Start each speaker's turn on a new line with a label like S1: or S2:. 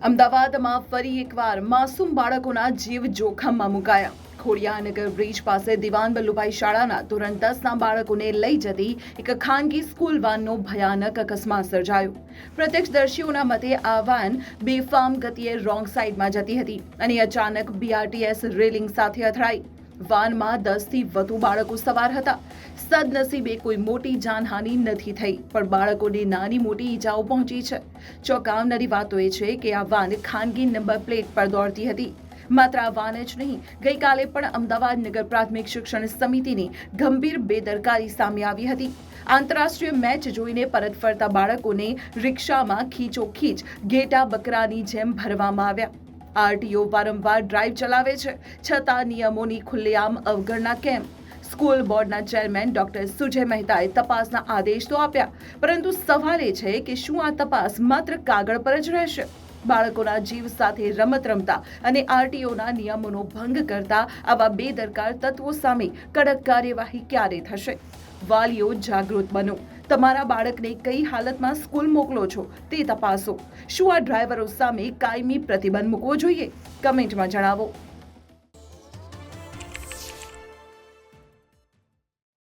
S1: અમદાવાદમાં ફરી એકવાર માસૂમ બાળકોના જીવ જોખમમાં મુકાયા। ખોડિયારનગર બ્રિજ પાસે દિવાન વલ્લભભાઈ શાળાના ધોરણ 10ના બાળકોને લઈ જતી એક ખાનગી સ્કૂલ વાનનો ભયાનક અકસ્માત સર્જાયો। પ્રત્યક્ષદર્શીઓના મતે આ વાન બેફામ ગતિએ રોંગ સાઈડમાં જતી હતી અને અચાનક બીઆરટીએસ રેલિંગ સાથે અથડાઈ। વાનમાં 10થી વધુ બાળકો સવાર હતા। સદનસીબે કોઈ મોટી જાનહાનિ નથી થઈ, પણ બાળકોને નાની મોટી ઈજાઓ પહોંચી છે। ચોંકાવનારી વાતો એ છે કે આ વાન ખાનગી નંબર પ્લેટ પર દોડતી હતી। માત્ર આ વાન જ નહીં, ગઈકાલે પણ અમદાવાદ નગર પ્રાથમિક શિક્ષણ સમિતિની ગંભીર બેદરકારી સામે આવી હતી। આંતરરાષ્ટ્રીય મેચ જોઈને પરત ફરતા બાળકોને રિક્ષામાં ખીચોખીચ ઘેટા બકરાની જેમ ભરવામાં આવ્યા। આરટીઓ વારંવાર ડ્રાઈવ ચલાવે છે, છતાં નિયમોની ખુલ્લેઆમ અવગણના કેમ? સ્કૂલ બોર્ડના ચેરમેન ડોક્ટર સુજય મહેતાએ તપાસના આદેશ તો આપ્યા, પરંતુ સવાલ એ છે કે શું આ તપાસ માત્ર કાગળ પર જ રહેશે? બાળકોના જીવ સાથે રમત રમતા અને આરટીઓના નિયમોનો ભંગ કરતા આવા બેદરકાર તત્વો સામે કડક કાર્યવાહી ક્યારે થશે? વાલીઓ જાગૃત બનો। તમારા બાળકને કઈ હાલતમાં સ્કૂલ મોકલો છો તે તપાસો। શું આ ડ્રાઈવરો સામે કાયમી પ્રતિબંધ મૂકવો જોઈએ? કમેન્ટમાં જણાવો।